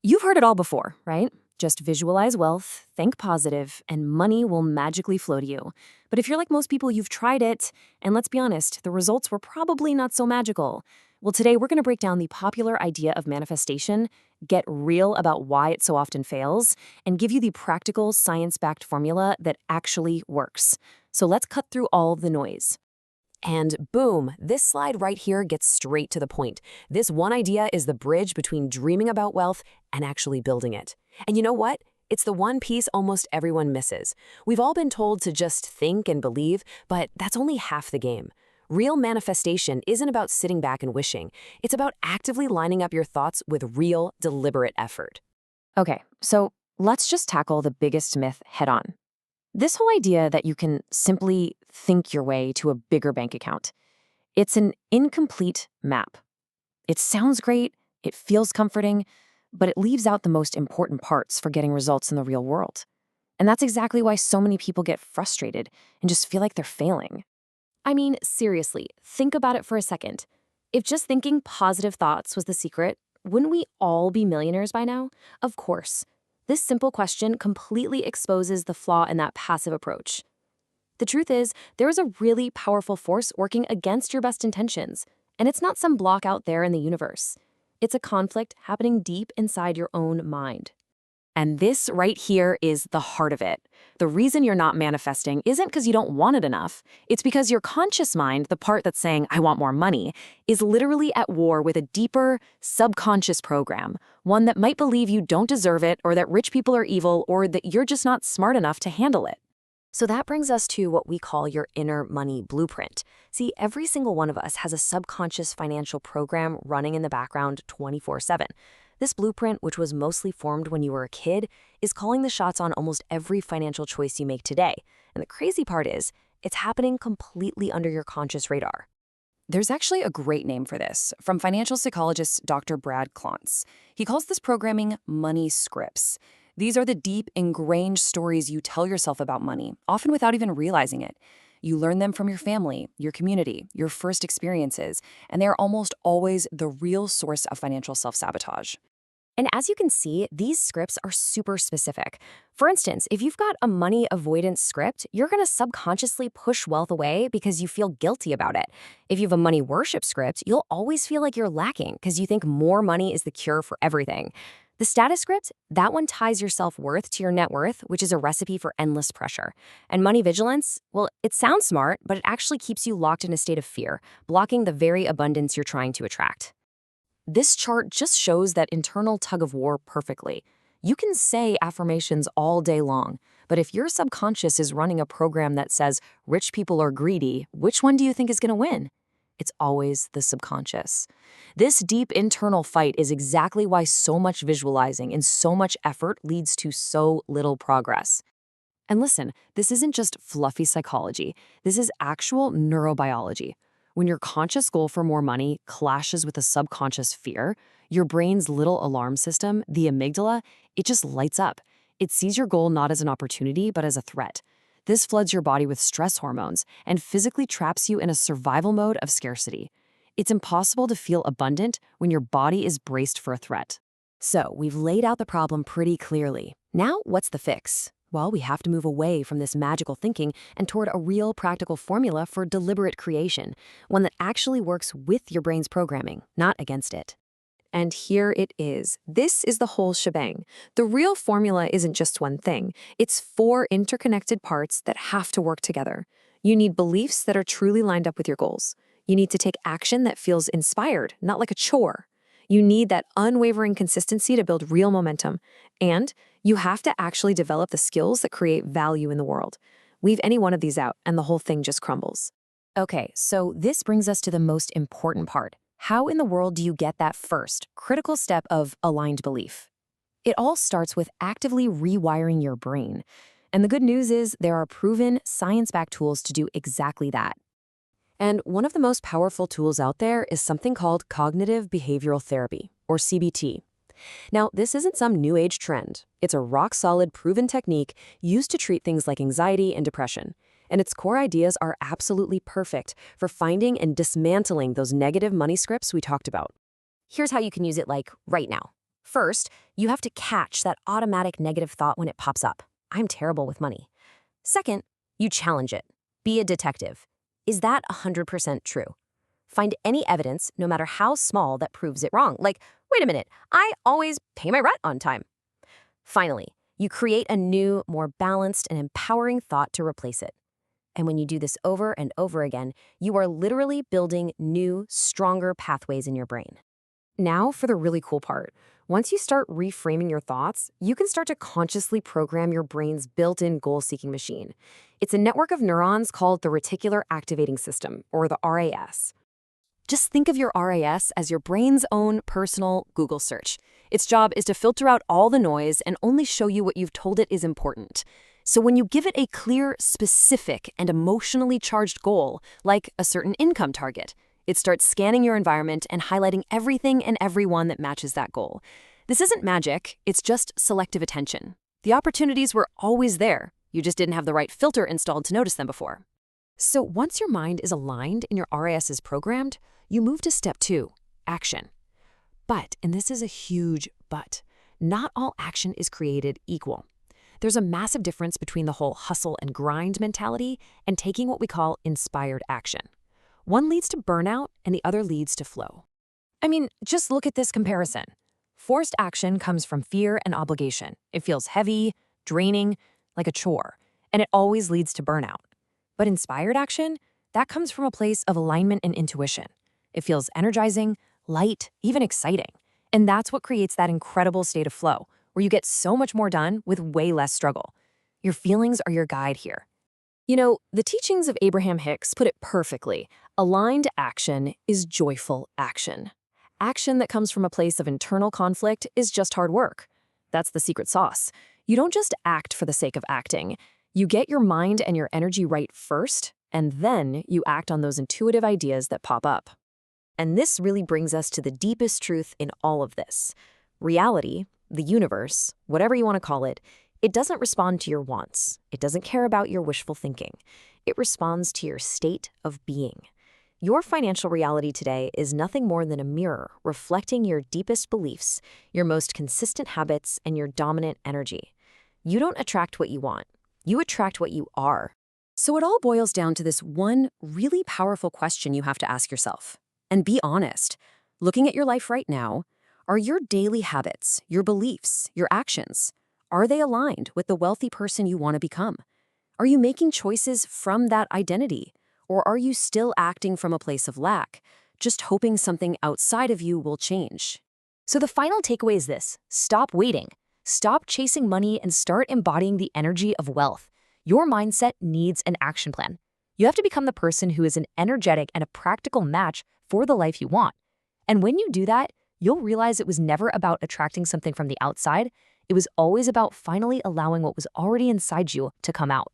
You've heard it all before, right? Just visualize wealth, think positive, and money will magically flow to you. But if you're like most people, you've tried it, and let's be honest, the results were probably not so magical. Well, today we're going to break down the popular idea of manifestation, get real about why it so often fails, and give you the practical, science backed formula that actually works. So let's cut through all the noise. And boom, this slide right here gets straight to the point. This one idea is the bridge between dreaming about wealth and actually building it. And you know what? It's the one piece almost everyone misses. We've all been told to just think and believe, but that's only half the game. Real manifestation isn't about sitting back and wishing. It's about actively lining up your thoughts with real, deliberate effort. Okay, so let's just tackle the biggest myth head on. This whole idea that you can simply think your way to a bigger bank account. It's an incomplete map. It sounds great, it feels comforting, but it leaves out the most important parts for getting results in the real world. And that's exactly why so many people get frustrated and just feel like they're failing. I mean, seriously, think about it for a second. If just thinking positive thoughts was the secret, wouldn't we all be millionaires by now? Of course. This simple question completely exposes the flaw in that passive approach. The truth is, there is a really powerful force working against your best intentions, and it's not some block out there in the universe. It's a conflict happening deep inside your own mind. And this right here is the heart of it. The reason you're not manifesting isn't because you don't want it enough. It's because your conscious mind, the part that's saying, I want more money, is literally at war with a deeper, subconscious program, one that might believe you don't deserve it, or that rich people are evil, or that you're just not smart enough to handle it. So that brings us to what we call your inner money blueprint. See, every single one of us has a subconscious financial program running in the background 24/7. This blueprint, which was mostly formed when you were a kid, is calling the shots on almost every financial choice you make today. And the crazy part is, it's happening completely under your conscious radar. There's actually a great name for this, from financial psychologist Dr. Brad Klontz. He calls this programming money scripts. These are the deep, ingrained stories you tell yourself about money, often without even realizing it. You learn them from your family, your community, your first experiences, and they are almost always the real source of financial self-sabotage. And as you can see, these scripts are super specific. For instance, if you've got a money avoidance script, you're going to subconsciously push wealth away because you feel guilty about it. If you have a money worship script, you'll always feel like you're lacking because you think more money is the cure for everything. The status script, that one ties your self-worth to your net worth, which is a recipe for endless pressure. And money vigilance, well, it sounds smart, but it actually keeps you locked in a state of fear, blocking the very abundance you're trying to attract. This chart just shows that internal tug-of-war perfectly. You can say affirmations all day long, but if your subconscious is running a program that says rich people are greedy, which one do you think is going to win? It's always the subconscious. This deep internal fight is exactly why so much visualizing and so much effort leads to so little progress. And listen, this isn't just fluffy psychology. This is actual neurobiology. When your conscious goal for more money clashes with a subconscious fear, your brain's little alarm system, the amygdala, it just lights up. It sees your goal not as an opportunity, but as a threat. This floods your body with stress hormones and physically traps you in a survival mode of scarcity. It's impossible to feel abundant when your body is braced for a threat. So, we've laid out the problem pretty clearly. Now, what's the fix? Well, we have to move away from this magical thinking and toward a real practical formula for deliberate creation, one that actually works with your brain's programming, not against it. And here it is. This is the whole shebang. The real formula isn't just one thing. It's 4 interconnected parts that have to work together. You need beliefs that are truly lined up with your goals. You need to take action that feels inspired, not like a chore. You need that unwavering consistency to build real momentum. And you have to actually develop the skills that create value in the world. Leave any one of these out, and the whole thing just crumbles. Okay, so this brings us to the most important part. How in the world do you get that first, critical step of aligned belief? It all starts with actively rewiring your brain. And the good news is there are proven, science-backed tools to do exactly that. And one of the most powerful tools out there is something called cognitive behavioral therapy, or CBT. Now, this isn't some new age trend. It's a rock-solid, proven technique used to treat things like anxiety and depression. And its core ideas are absolutely perfect for finding and dismantling those negative money scripts we talked about. Here's how you can use it right now. First, you have to catch that automatic negative thought when it pops up. I'm terrible with money. Second, you challenge it. Be a detective. Is that 100% true? Find any evidence, no matter how small, that proves it wrong. Like, wait a minute, I always pay my rent on time. Finally, you create a new, more balanced and empowering thought to replace it. And when you do this over and over again, you are literally building new, stronger pathways in your brain. Now for the really cool part. Once you start reframing your thoughts, you can start to consciously program your brain's built-in goal-seeking machine. It's a network of neurons called the reticular activating system, or the RAS. Just think of your RAS as your brain's own personal Google search. Its job is to filter out all the noise and only show you what you've told it is important. So when you give it a clear, specific, and emotionally charged goal, like a certain income target, it starts scanning your environment and highlighting everything and everyone that matches that goal. This isn't magic, it's just selective attention. The opportunities were always there. You just didn't have the right filter installed to notice them before. So once your mind is aligned and your RAS is programmed, you move to step 2, action. But, and this is a huge but, not all action is created equal. There's a massive difference between the whole hustle and grind mentality and taking what we call inspired action. One leads to burnout and the other leads to flow. I mean, just look at this comparison. Forced action comes from fear and obligation. It feels heavy, draining, like a chore, and it always leads to burnout. But inspired action, that comes from a place of alignment and intuition. It feels energizing, light, even exciting. And that's what creates that incredible state of flow, where you get so much more done with way less struggle. Your feelings are your guide here. You know, the teachings of Abraham Hicks put it perfectly. Aligned action is joyful action. Action that comes from a place of internal conflict is just hard work. That's the secret sauce. You don't just act for the sake of acting. You get your mind and your energy right first, and then you act on those intuitive ideas that pop up. And this really brings us to the deepest truth in all of this. Reality, the universe, whatever you want to call it doesn't respond to your wants. It doesn't care about your wishful thinking. It responds to your state of being. Your financial reality today is nothing more than a mirror reflecting your deepest beliefs, your most consistent habits, and your dominant energy. You don't attract what you want. You attract what you are. So it all boils down to this one really powerful question you have to ask yourself. And be honest. Looking at your life right now, are your daily habits, your beliefs, your actions, are they aligned with the wealthy person you want to become? Are you making choices from that identity? Or are you still acting from a place of lack, just hoping something outside of you will change? So the final takeaway is this: stop waiting. Stop chasing money and start embodying the energy of wealth. Your mindset needs an action plan. You have to become the person who is an energetic and a practical match for the life you want. And when you do that, you'll realize it was never about attracting something from the outside. It was always about finally allowing what was already inside you to come out.